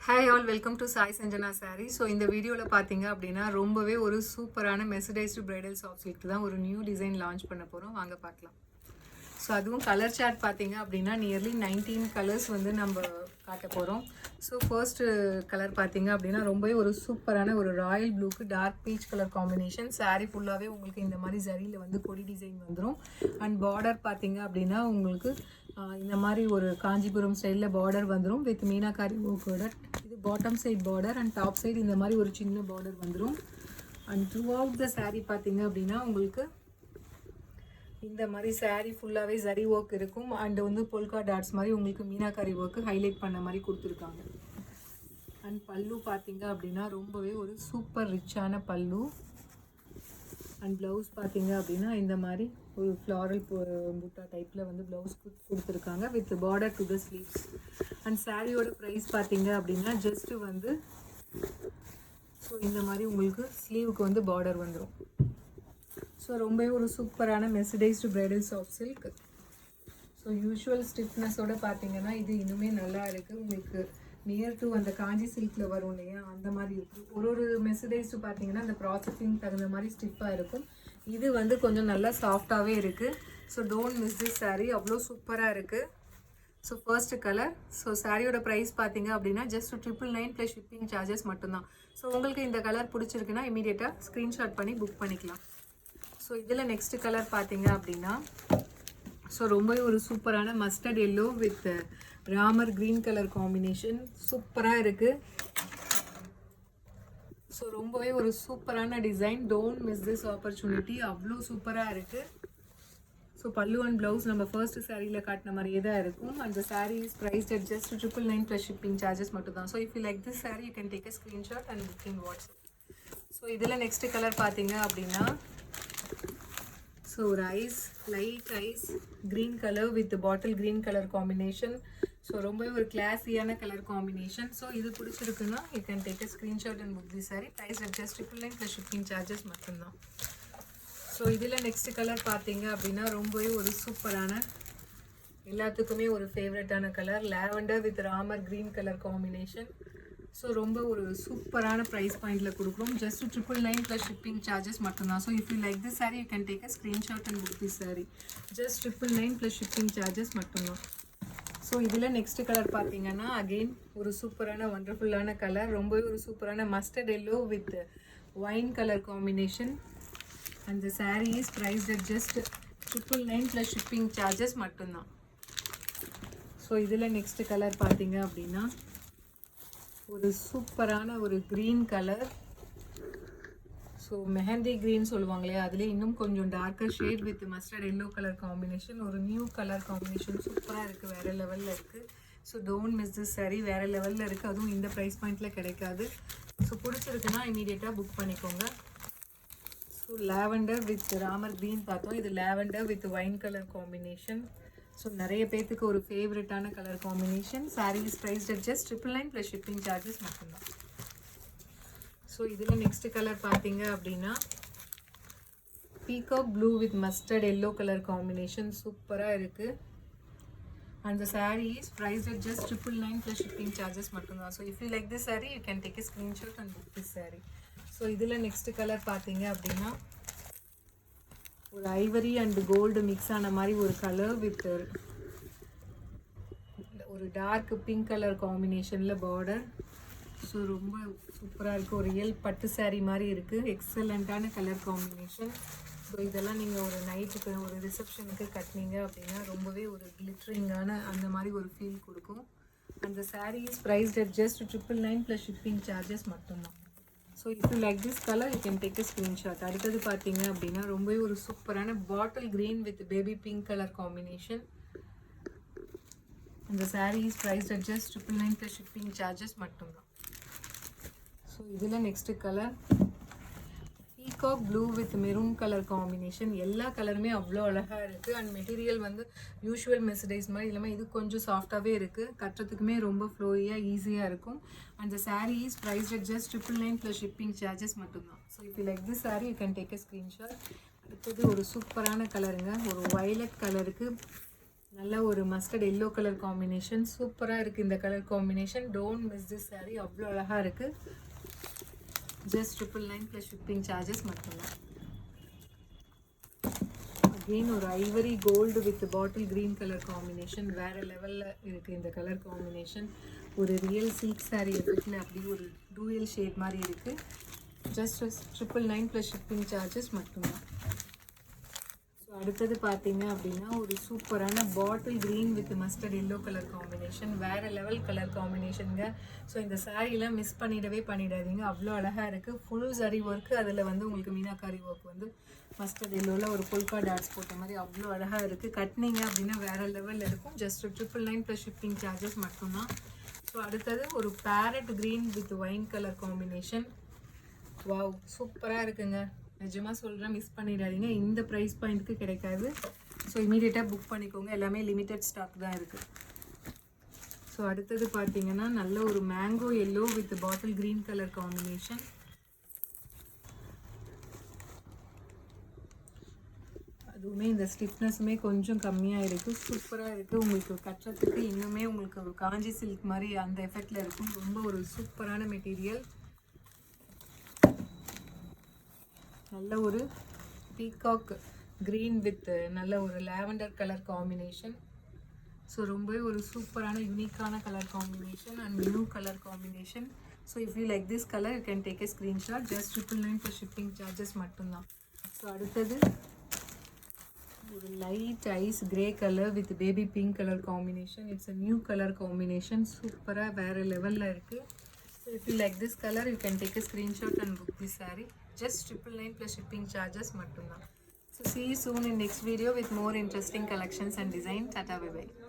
Hi all, welcome to Sai Sanjana sorry. So இந்த வீடியோவில் பார்த்தீங்க அப்படின்னா ரொம்பவே ஒரு சூப்பரான மெசடைஸ்டு பிரைடல் சாஃப்ட் சில்க் தான் ஒரு நியூ டிசைன் லான்ச் பண்ண போகிறோம். வாங்க பார்க்கலாம். ஸோ அதுவும் கலர் சார்ட் பார்த்தீங்க அப்படின்னா நியர்லி 19 கலர்ஸ் வந்து நம்ம காட்ட போகிறோம். ஸோ ஃபர்ஸ்ட் கலர் பார்த்தீங்க அப்படின்னா ரொம்பவே ஒரு சூப்பரான ஒரு ராயல் ப்ளூக்கு dark peach colour combination. Sari ஃபுல்லாகவே உங்களுக்கு இந்த மாதிரி ஜரியில் வந்து கொடி டிசைன் வந்துடும். அண்ட் பார்டர் பார்த்தீங்க அப்படின்னா உங்களுக்கு இந்த மாதிரி ஒரு காஞ்சிபுரம் ஸ்டைலில் பார்டர் வந்துடும் வித் மீனாக்காரி ஒர்க்கோட. இது bottom side border and top side இந்த மாதிரி ஒரு சின்ன பார்டர் வந்துடும். And throughout the sari பார்த்தீங்க அப்படின்னா உங்களுக்கு இந்த மாதிரி சாரீ ஃபுல்லாகவே ஜரி ஒர்க் இருக்கும். அண்ட் வந்து பொல்கா டாட்ஸ் மாதிரி உங்களுக்கு மீனாக்காரி ஒர்க்கு ஹைலைட் பண்ண மாதிரி கொடுத்துருக்காங்க. அண்ட் பல்லு பார்த்தீங்க அப்படின்னா ரொம்பவே ஒரு சூப்பர் ரிச்சான பல்லு. அண்ட் ப்ளவுஸ் பார்த்தீங்க அப்படின்னா இந்த மாதிரி ஒரு ஃப்ளாரல் புட்டா டைப்பில் வந்து ப்ளவுஸ் கொடுத்துருக்காங்க with border to the sleeves. And சாரியோட ப்ரைஸ் பார்த்தீங்க அப்படின்னா ஜஸ்ட்டு வந்து ஸோ இந்த மாதிரி உங்களுக்கு ஸ்லீவுக்கு வந்து பார்டர் வந்துடும். ஸோ ரொம்பவே ஒரு சூப்பரான mercerised bridal soft silk. So usual ஸ்டிஃப்னஸோடு பார்த்தீங்கன்னா இது இன்னுமே நல்லா இருக்குது. உங்களுக்கு நியர் டு அந்த காஞ்சி சில்கில் வரும் இல்லையா, அந்த மாதிரி இருக்குது. ஒரு மெசடைஸ்டு பார்த்தீங்கன்னா அந்த ப்ராசஸிங் தகுந்த மாதிரி ஸ்டிஃபாக இருக்கும். இது வந்து கொஞ்சம் நல்லா சாஃப்டாகவே இருக்குது. So don't miss this sari, அவ்வளோ சூப்பராக இருக்குது. So first colour. ஸோ சாரியோட ப்ரைஸ் பார்த்தீங்க அப்படின்னா ஜஸ்ட் 999 ப்ளஸ் ஷிப்பிங் சார்ஜஸ் மட்டும்தான். ஸோ உங்களுக்கு இந்த கலர் பிடிச்சிருக்குன்னா இமீடியட்டாக ஸ்க்ரீன்ஷாட் பண்ணி புக் பண்ணிக்கலாம். ஸோ இதில் நெக்ஸ்ட் கலர் பார்த்தீங்க அப்படின்னா ஸோ ரொம்பவே ஒரு சூப்பரான mustard yellow with Ramar green colour combination சூப்பராக இருக்குது. ஸோ ரொம்பவே ஒரு சூப்பரான design. Don't miss this opportunity, அவ்வளோ சூப்பராக இருக்குது. ஸோ பல்லு அண்ட் ப்ளவுஸ் நம்ம ஃபர்ஸ்ட் சாரியில் காட்டின மாதிரியே தான் இருக்கும். அந்த sari is priced at just 999 plus shipping charges மட்டும் தான். So if you like this sari you can take a screenshot and book in WhatsApp. So இதில் நெக்ஸ்ட் கலர் பார்த்தீங்க அப்படின்னா ஸோ ஒரு light ice green colour with bottle green colour combination. So ரொம்பவே ஒரு கிளாஸியான colour combination. So இது பிடிச்சிருக்குன்னா you can take a screenshot and book the sari. Price at just 999 plus shipping charges மட்டும்தான். ஸோ இதில் நெக்ஸ்ட் கலர் பார்த்தீங்க அப்படின்னா ரொம்பவே ஒரு சூப்பரான எல்லாத்துக்குமே ஒரு ஃபேவரட்டான colour lavender with Ramar green colour combination. So ரொம்ப ஒரு சூப்பரான ப்ரைஸ் பாயிண்டில் கொடுக்குறோம். ஜஸ்ட் 999 ப்ளஸ் ஷிப்பிங் சார்ஜஸ் மட்டும்தான். So if you like this sari you can take a screenshot and book this sari. Just 999 plus shipping charges மட்டும்தான். ஸோ இதில் நெக்ஸ்ட் கலர் பார்த்தீங்கன்னா again ஒரு சூப்பரான ஒண்டர்ஃபுல்லான கலர். ரொம்பவே ஒரு சூப்பரான mustard yellow with wine colour combination. And the sari is priced at just 999 plus shipping charges மட்டும்தான். So இதில் நெக்ஸ்ட் கலர் பார்த்தீங்க அப்படின்னா ஒரு சூப்பரான ஒரு green colour. So mehndi green சொல்லுவாங்க இல்லையா, அதுலேயே இன்னும் கொஞ்சம் darker shade with mustard yellow colour combination. ஒரு நியூ கலர் காம்பினேஷன் சூப்பராக இருக்குது, வேறு லெவலில் இருக்குது. So don't miss this sari, வேறு லெவலில் இருக்குது. அதுவும் இந்த ப்ரைஸ் பாயிண்டில் கிடைக்காது. ஸோ பிடிச்சிருக்குன்னா இமீடியட்டாக புக் பண்ணிக்கோங்க. So lavender with Ramar green பார்த்தோம். இது lavender with wine colour combination. So நிறைய பேர்த்துக்கு ஒரு ஃபேவரட்டான colour combination. Sari is priced at just 999 plus shipping charges மட்டும்தான். ஸோ இதில் நெக்ஸ்ட் கலர் பார்த்தீங்க அப்படின்னா peacock blue with mustard yellow colour combination சூப்பராக இருக்குது. And the sari is priced at just 999 plus shipping charges மட்டும்தான். So if you like this sari you can take a screenshot and book this sari. So இதில் next colour பார்த்தீங்க அப்படின்னா ஒரு Ivory and gold mix ஆன மாதிரி ஒரு கலர் வித் ஒரு dark pink colour காம்பினேஷனில் பார்டர். ஸோ ரொம்ப சூப்பராக இருக்குது. ஒரு ரியல் பட்டு சாரீ மாதிரி இருக்குது. எக்ஸலண்ட்டான கலர் காம்பினேஷன். ஸோ இதெல்லாம் நீங்கள் ஒரு நைட்டுக்கு ஒரு ரிசப்ஷனுக்கு கட்டினீங்க அப்படின்னா ரொம்பவே ஒரு கிளிட்ரிங்கான அந்த மாதிரி ஒரு ஃபீல் கொடுக்கும். அந்த sari is priced at just 999 plus shipping charges மட்டும்தான். So if you like this colour you can take a screenshot. அடுத்தது பார்த்தீங்க அப்படின்னா ரொம்பவே ஒரு சூப்பரான bottle green with baby pink colour combination. அந்த sari is priced at just 999 plus shipping charges மட்டும்தான். So இதில் next colour peacock blue with maroon colour combination. எல்லா கலருமே அவ்வளோ அழகாக இருக்குது. அண்ட் மெட்டீரியல் வந்து யூஷுவல் மெசடைஸ் மாதிரி இல்லாமல் இது கொஞ்சம் சாஃப்டாகவே இருக்குது. கட்டுறதுக்குமே ரொம்ப ஃப்ளோயியாக ஈஸியாக இருக்கும். And the sari is priced at just 999 plus shipping charges மட்டும்தான். So if you like this sari you can take a screenshot. அடுத்தது ஒரு சூப்பரான கலருங்க, ஒரு வயலட் கலருக்கு நல்ல ஒரு மஸ்டர்ட் எல்லோ கலர் காம்பினேஷன், சூப்பராக இருக்குது இந்த colour combination. Don't miss this saree, அவ்வளோ அழகாக இருக்குது. ஜஸ்ட் 999 ப்ளஸ் ஷிப்பிங் சார்ஜஸ் மட்டும்தான். அகெயின் ஒரு ivory gold with bottle green colour combination, வேறு லெவலில் இருக்குது இந்த கலர் காம்பினேஷன். ஒரு ரியல் சில்க் saree எஃபெக்டில் அப்படி ஒரு டூயல் ஷேட் மாதிரி இருக்குது. ஜஸ்ட் 999 ப்ளஸ் ஷிப்பிங் சார்ஜஸ் மட்டும்தான். ஸோ அடுத்தது பார்த்தீங்க அப்படின்னா ஒரு சூப்பரான bottle green with mustard yellow colour combination, வேறு லெவல் கலர் காம்பினேஷனுங்க. ஸோ இந்த சாரீலாம் மிஸ் பண்ணிடாதீங்க, அவ்வளோ அழகாக இருக்குது. ஃபுல் சரி ஒர்க்கு, அதில் வந்து உங்களுக்கு மீனாக்காரி ஒர்க் வந்து மஸ்டர்ட் எல்லோவில் ஒரு புல்கா டாட்ஸ் போட்ட மாதிரி அவ்வளோ அழகாக இருக்குது. கட்டினீங்க அப்படின்னா வேறு லெவலில் இருக்கும். ஜஸ்ட் 999 ப்ளஸ் ஷிப்பிங் சார்ஜஸ் மட்டும்தான். ஸோ அடுத்தது ஒரு farad green with wine colour combination. Wow, சூப்பராக இருக்குங்க. நிஜமாக சொல்கிறேன், மிஸ் பண்ணிடாதீங்க. இந்த ப்ரைஸ் பாயிண்ட்டுக்கு கிடைக்காது. ஸோ இமீடியட்டாக புக் பண்ணிக்கோங்க, எல்லாமே லிமிட்டட் ஸ்டாக் தான் இருக்குது. ஸோ அடுத்தது பார்த்தீங்கன்னா நல்ல ஒரு mango yellow with bottle green colour combination. அதுவுமே இந்த ஸ்டிஃப்னஸுமே கொஞ்சம் கம்மியாக இருக்குது, சூப்பராக இருக்குது. உங்களுக்கு கட்டுறதுக்கு இன்னுமே உங்களுக்கு ஒரு காஞ்சி சில்க் மாதிரி அந்த எஃபெக்டில் இருக்கும். ரொம்ப ஒரு சூப்பரான மெட்டீரியல். நல்ல ஒரு பீகாக் க்ரீன் வித் நல்ல ஒரு லாவெண்டர் கலர் காம்பினேஷன். ஸோ ரொம்பவே ஒரு சூப்பரான யூனிக்கான colour combination and new colour combination. So if you like this colour you can take a screenshot. Just 999 plus shipping charges மட்டும்தான். ஸோ அடுத்தது ஒரு light ice grey colour with baby pink colour combination. It's a new colour combination, சூப்பராக வேறு லெவலில் இருக்குது. So if you like this color, you can take a screenshot and book this saree. Just 999 plus shipping charges mattumda. So see you soon in next video with more interesting collections and design. Tata, bye bye.